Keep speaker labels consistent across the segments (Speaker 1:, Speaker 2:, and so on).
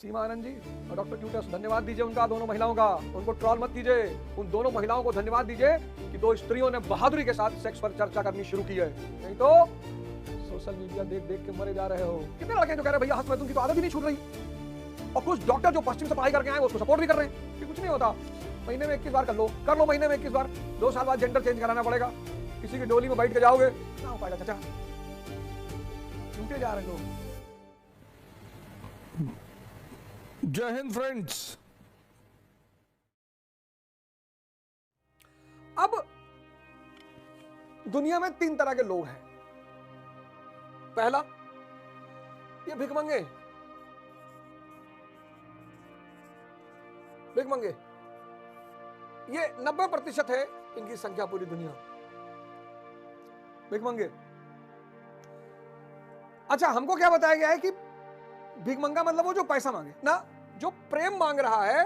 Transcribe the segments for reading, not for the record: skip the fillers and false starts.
Speaker 1: सीमा आनंद जी और डॉक्टर क्यूटस, धन्यवाद दीजिए उनका, दोनों महिलाओं का। उनको ट्रॉल मत कीजिए, उन दोनों महिलाओं को धन्यवाद दीजिए कि दो स्त्रियों ने बहादुरी के साथ सेक्स पर चर्चा करनी शुरू की है। नहीं तो सोशल मीडिया देख देख के मरे जा रहे हो। कितने लड़के जो कह रहे हैं भैया हंस में, उनकी तो आदत ही नहीं छूट रही। और कुछ डॉक्टर जो पश्चिम से पढ़ाई करके आए उसको सपोर्ट भी कर रहे हैं कि कुछ नहीं होता, महीने में 21 बार कर लो महीने में 21 बार। 2 साल बाद जेंडर चेंज कराना पड़ेगा, किसी की डोली में बैठ के जाओगे ना हो पाएगा। चाचा छूटे जा रहे हो।
Speaker 2: जय हिंद फ्रेंड्स।
Speaker 1: अब दुनिया में 3 तरह के लोग हैं। पहला, ये भिखमंगे। ये 90% है इनकी संख्या पूरी दुनिया। भिखमंगे। अच्छा, हमको क्या बताया गया है कि भिखमंगा मतलब वो जो पैसा मांगे ना, जो प्रेम मांग रहा है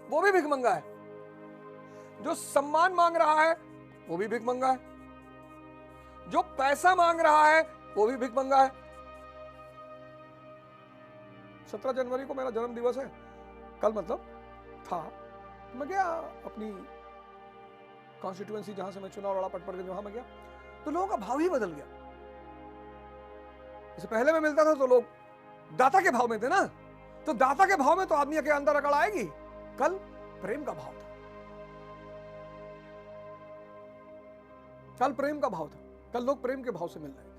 Speaker 1: वो भी भिखमंगा है, जो सम्मान मांग रहा है वो भी भिखमंगा है, जो पैसा मांग रहा है वो भी भिखमंगा है। 17 जनवरी को मेरा जन्म दिवस है, कल मतलब था। मैं गया अपनी कॉन्स्टिट्यूएंसी जहां से मैं चुनाव लड़ा, पटपड़ के वहां मैं गया तो लोगों का भाव ही बदल गया। इससे पहले मैं मिलता था तो लोग दाता के भाव में थे ना, तो दाता के भाव में तो आदमी के अंदर अकड़ आएगी। कल प्रेम का भाव था, कल प्रेम का भाव था, कल लोग प्रेम के भाव से मिल रहे थे।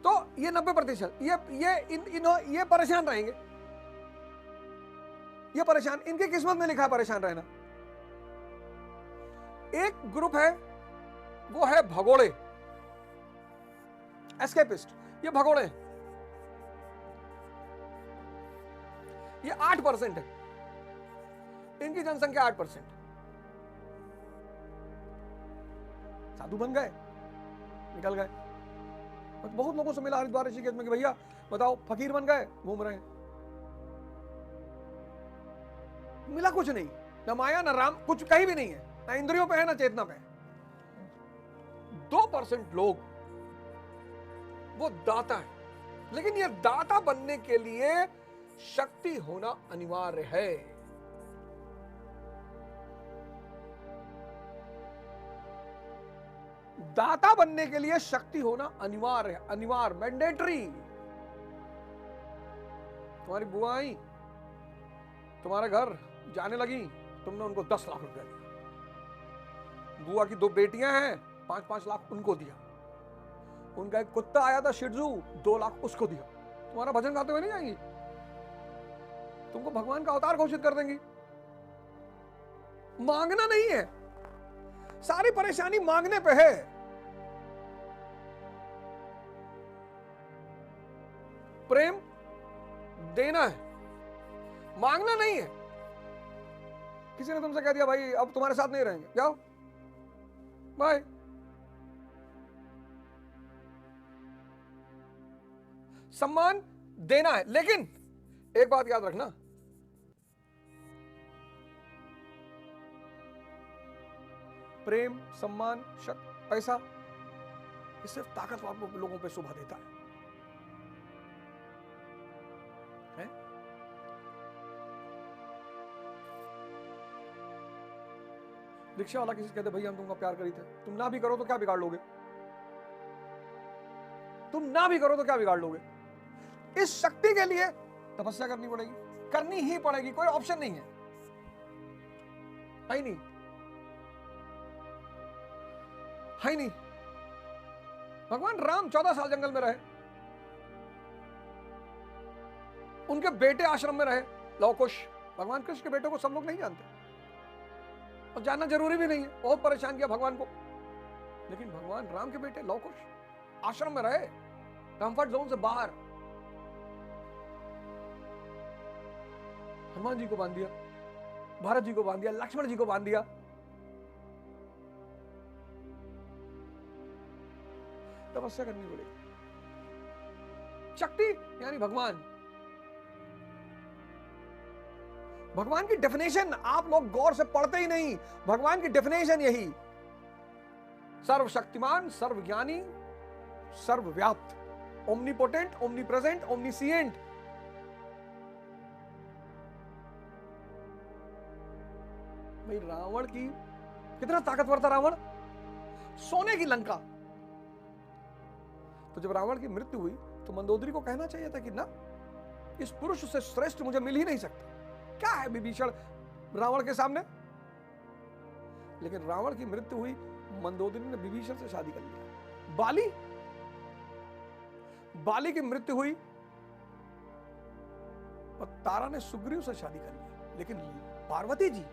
Speaker 1: तो ये 90% ये परेशान रहेंगे, ये परेशान, इनकी किस्मत में लिखा है परेशान रहना। एक ग्रुप है वो है भगोड़े, एस्केपिस्ट। ये भगोड़े, ये 8% है, इनकी जनसंख्या 8%। साधु बन गए, निकल गए। बहुत लोगों से मिला हरिद्वार ऋषिकेश में कि भैया बताओ, फकीर बन गए, घूम रहे हैं। मिला कुछ नहीं, ना माया ना राम, कुछ कहीं भी नहीं है, ना इंद्रियों पे है ना चेतना पे। 2% लोग वो दाता है, लेकिन ये दाता बनने के लिए शक्ति होना अनिवार्य है। दाता बनने के लिए शक्ति होना अनिवार्य है, अनिवार्य, मैंडेटरी। तुम्हारी बुआ आई तुम्हारे घर जाने लगी, तुमने उनको 10 लाख रुपया दिया। बुआ की 2 बेटियां हैं, 5-5 लाख उनको दिया। उनका एक कुत्ता आया था शिजू, 2 लाख उसको दिया। तुम्हारा भजन गाते हुए नहीं जाएंगी, तुमको भगवान का अवतार घोषित कर देंगी। मांगना नहीं है, सारी परेशानी मांगने पे है। प्रेम देना है, मांगना नहीं है। किसी ने तुमसे कह दिया भाई अब तुम्हारे साथ नहीं रहेंगे, जाओ बाय। सम्मान देना है, लेकिन एक बात याद रखना, प्रेम, सम्मान, शक्ति, पैसा, ये सिर्फ ताकतवर लोगों पे शोभा देता है? रिक्शा वाला किसी से कहते भैया हम तुमको प्यार करी थे, तुम ना भी करो तो क्या बिगाड़ लोगे? तुम ना भी करो तो क्या बिगाड़ लोगे? इस शक्ति के लिए तपस्या करनी पड़ेगी, करनी ही पड़ेगी, कोई ऑप्शन नहीं है नहीं, है नहीं। भगवान राम 14 साल जंगल में रहे, उनके बेटे आश्रम में रहे, लवकुश। भगवान कृष्ण के बेटों को सब लोग नहीं जानते और जानना जरूरी भी नहीं है, बहुत परेशान किया भगवान को। लेकिन भगवान राम के बेटे लवकुश आश्रम में रहे, कंफर्ट जोन से बाहर। हनुमान जी को बांध दिया, भरत जी को बांध दिया, लक्ष्मण जी को बांध दिया। तपस्या करनी पड़ेगी। शक्ति यानी भगवान। भगवान की डेफिनेशन आप लोग गौर से पढ़ते ही नहीं। भगवान की डेफिनेशन यही, सर्वशक्तिमान, सर्वज्ञानी, सर्वव्याप्त, ओमनीपोटेंट, ओमनीप्रेजेंट, ओमनीसिएंट। भाई रावण की कितना ताकतवर था रावण, सोने की लंका। तो जब रावण की मृत्यु हुई तो मंदोदरी को कहना चाहिए था कि ना, इस पुरुष से श्रेष्ठ मुझे मिल ही नहीं सकता, क्या है विभीषण रावण के सामने। लेकिन रावण की मृत्यु हुई, मंदोदरी ने विभीषण से शादी कर लिया। बाली की मृत्यु हुई और तारा ने सुग्रीव से शादी कर ली। लेकिन पार्वती जी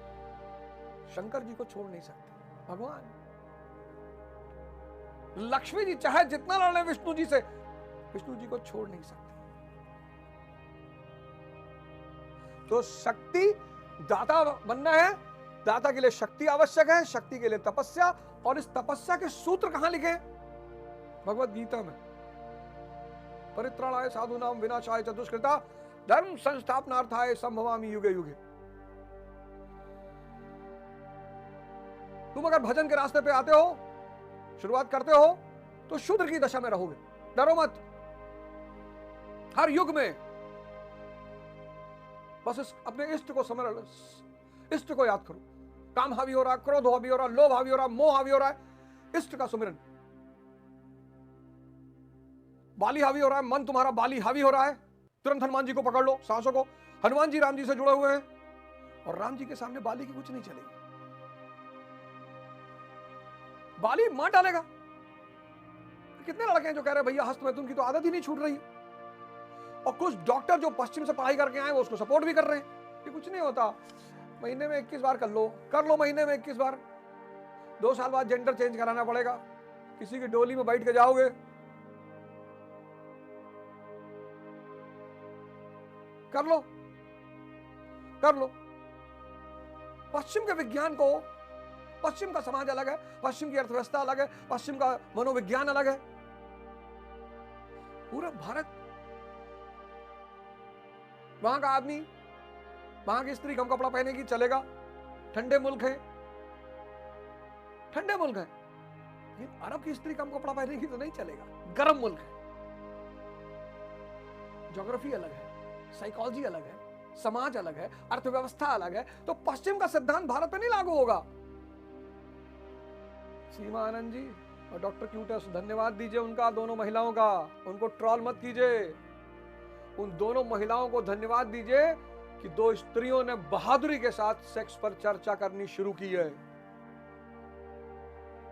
Speaker 1: शंकर जी को छोड़ नहीं सकते। भगवान लक्ष्मी जी चाहे जितना लड़े विष्णु जी से, विष्णु जी को छोड़ नहीं सकते। तो शक्ति दाता बनना है, दाता के लिए शक्ति आवश्यक है, शक्ति के लिए तपस्या। और इस तपस्या के सूत्र कहां लिखे? भगवत गीता में। परित्राणाय साधूनां विनाशाय च दुष्कृता धर्म संस्थापनार्थाय संभवामि युगे युगे। तुम अगर भजन के रास्ते पे आते हो, शुरुआत करते हो, तो शूद्र की दशा में रहोगे। डरो मत, हर युग में बस अपने इष्ट को समझ, इष्ट को याद करो। काम हावी हो रहा है, क्रोध हावी हो रहा है, लोभ हावी हो रहा है, मोह हावी हो रहा है, इष्ट का सुमिरन। बाली हावी हो रहा है, मन तुम्हारा बाली हावी हो रहा है, तुरंत हनुमान जी को पकड़ लो, सांसों को। हनुमान जी राम जी से जुड़े हुए हैं और राम जी के सामने बाली की कुछ नहीं चलेगी। बाली मार डालेगा। कितने लड़के हैं जो कह रहे हैं भैया हस्त मैथुन की तो आदत ही नहीं छूट रही है, और कुछ डॉक्टर जो पश्चिम से पढ़ाई करके आए वो उसको सपोर्ट भी कर रहे हैं कि कुछ नहीं होता, महीने में 21 बार कर लो महीने में 21 बार। 2 साल बाद जेंडर चेंज कराना पड़ेगा, किसी की डोली में बैठ के जाओगे। कर लो। पश्चिम के विज्ञान को, पश्चिम का समाज अलग है, पश्चिम की अर्थव्यवस्था अलग है, पश्चिम का मनोविज्ञान अलग है। पूरा भारत, वहां का आदमी, वहां की स्त्री कम कपड़ा पहनेगी चलेगा, ठंडे मुल्क है। अरब की स्त्री कम कपड़ा पहनेगी तो नहीं चलेगा, गर्म मुल्क है। ज्योग्राफी अलग है, साइकोलॉजी अलग है, समाज अलग है, अर्थव्यवस्था अलग है। तो पश्चिम का सिद्धांत भारत पे नहीं लागू होगा। सीमा आनंद जी और डॉक्टर क्यूटस, धन्यवाद दीजिए उनका, दोनों महिलाओं का। उनको ट्रोल मत कीजिए, उन दोनों महिलाओं को धन्यवाद दीजिए कि 2 स्त्रियों ने बहादुरी के साथ सेक्स पर चर्चा करनी शुरू की है।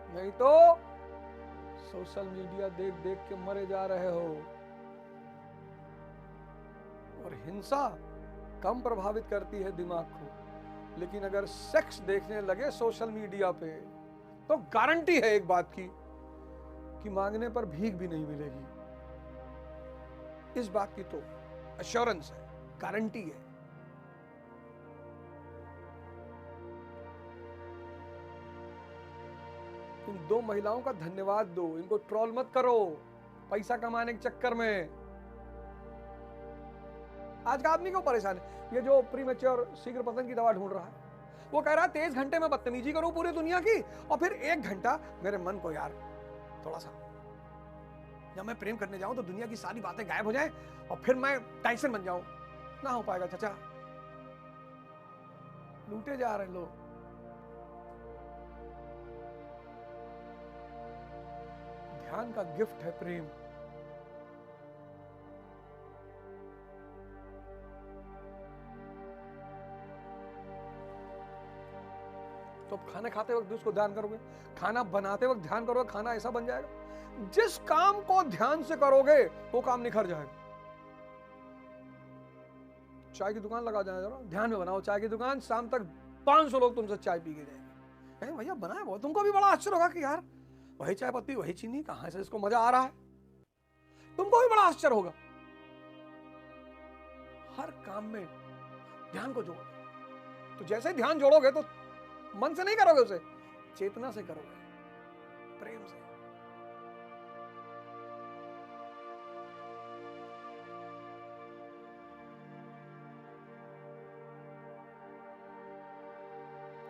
Speaker 1: नहीं तो सोशल मीडिया देख देख के मरे जा रहे हो। और हिंसा कम प्रभावित करती है दिमाग को, लेकिन अगर सेक्स देखने लगे सोशल मीडिया पे तो गारंटी है एक बात की कि मांगने पर भीख भी नहीं मिलेगी। इस बात की तो एश्योरेंस है, गारंटी है। इन 2 महिलाओं का धन्यवाद दो, इनको ट्रोल मत करो पैसा कमाने के चक्कर में। आज का आदमी क्यों परेशान है? ये जो प्रीमेच्योर शीघ्र पतन की दवा ढूंढ रहा है, वो कह रहा है 23 घंटे में बदतमीजी करूं पूरी दुनिया की, और फिर 1 घंटा मेरे मन को यार थोड़ा सा, जब मैं प्रेम करने जाऊं तो दुनिया की सारी बातें गायब हो जाएं और फिर मैं टाइसन बन जाऊं। ना हो पाएगा चाचा, लूटे जा रहे लोग। ध्यान का गिफ्ट है प्रेम। तो खाना खाते वक्त उसको ध्यान करोगे, खाना बनाते वक्त ध्यान करोगे, खाना ऐसा बन जाएगा। जिस काम को ध्यान से करोगे वो काम निखर जाएगा। चाय की दुकान लगा जाए, जरा ध्यान में बनाओ चाय की दुकान, शाम तक 500 लोग तुमसे चाय पी के जाएंगे। भैया बनाया बहुत, तुमको भी बड़ा आश्चर्य होगा कि यार वही चाय पत्ती वही चीनी, कहां से इसको मजा आ रहा है। तुमको भी बड़ा आश्चर्य होगा। हर काम में ध्यान को जोड़ो, तो जैसे ध्यान जोड़ोगे तो मन से नहीं करोगे उसे, चेतना से करोगे, प्रेम से।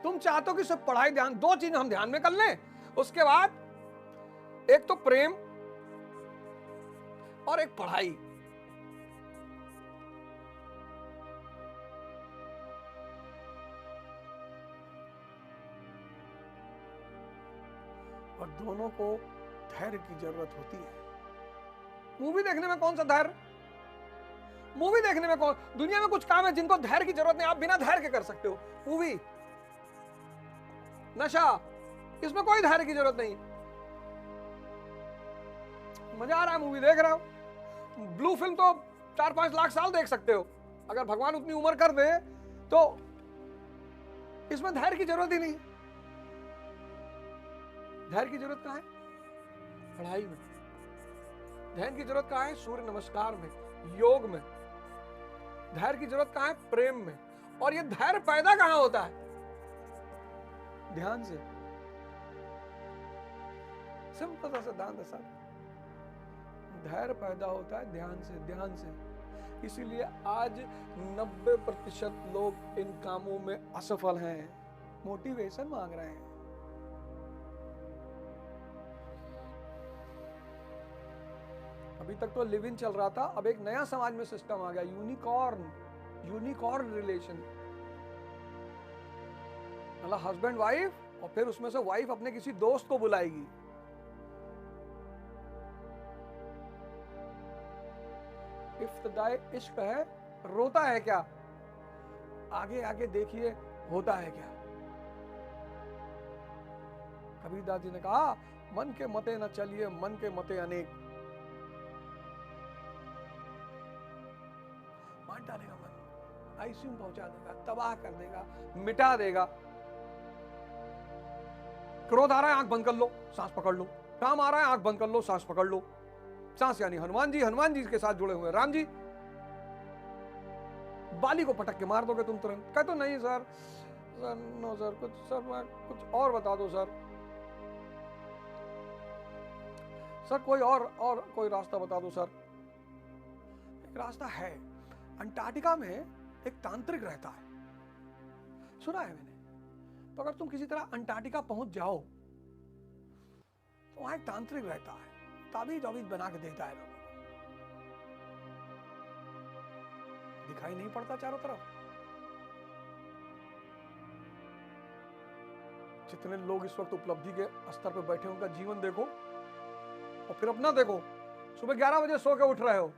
Speaker 1: तुम चाहते हो कि सिर्फ पढ़ाई ध्यान, 2 चीज हम ध्यान में कर लें, उसके बाद एक तो प्रेम और एक पढ़ाई। और दोनों को धैर्य की जरूरत होती है। मूवी देखने में कौन सा धैर्य? मूवी देखने में कौन, दुनिया में कुछ काम है जिनको धैर्य की जरूरत नहीं, आप बिना धैर्य के कर सकते हो। मूवी, नशा, इसमें कोई धैर्य की जरूरत नहीं। मजा आ रहा है, मूवी देख रहा हो। ब्लू फिल्म तो 4-5 लाख साल देख सकते हो, अगर भगवान उतनी उम्र कर दे तो। इसमें धैर्य की जरूरत ही नहीं। धैर्य की जरूरत कहां है? पढ़ाई में। धैर्य की जरूरत कहां है? सूर्य नमस्कार में, योग में। धैर्य की जरूरत कहां है? प्रेम में। और ये धैर्य पैदा कहां होता है? ध्यान से। सिंपल सा सिद्धांत है सर, धैर्य पैदा होता है ध्यान से, ध्यान से। इसीलिए आज 90% लोग इन कामों में असफल हैं, मोटिवेशन मांग रहे हैं। अभी तक तो लिव इन चल रहा था, अब एक नया समाज में सिस्टम आ गया, यूनिकॉर्न रिलेशन। मतलब हस्बैंड वाइफ, और फिर उसमें से वाइफ अपने किसी दोस्त को बुलाएगी। इफ्तिदाई इश्क है, रोता है क्या? आगे आगे देखिए होता है क्या। कबीरदास जी ने कहा, मन के मते न चलिए, मन के मते अनेक। मार डालेगा मन, आईसीयू में पहुंचा देगा, तबाह कर देगा, मिटा देगा। क्रोध आ रहा है, आंख बंद कर लो, सांस पकड़ लो। काम आ रहा है, आंख बंद कर लो, सांस पकड़ लो। सांस यानी हनुमान जी के साथ जुड़े हुए राम जी। बाली को पटक के मार दोगे तुम तुरंत। कहते तो नहीं सर, नो सर, कुछ और बता दो सर। सर कोई और कोई रास्ता बता दो सर। एक रास्ता है, अंटार्कटिका में एक तांत्रिक रहता है, सुना है मैंने। तो अगर तुम किसी तरह अंटार्कटिका पहुंच जाओ तो वहां एक तांत्रिक रहता है, ताबीज बना के देता है लोगों को। दिखाई नहीं पड़ता चारों तरफ। जितने लोग इस वक्त उपलब्धि के स्तर पर बैठे, उनका जीवन देखो और फिर अपना देखो। सुबह 11 बजे सो के उठ रहे हो,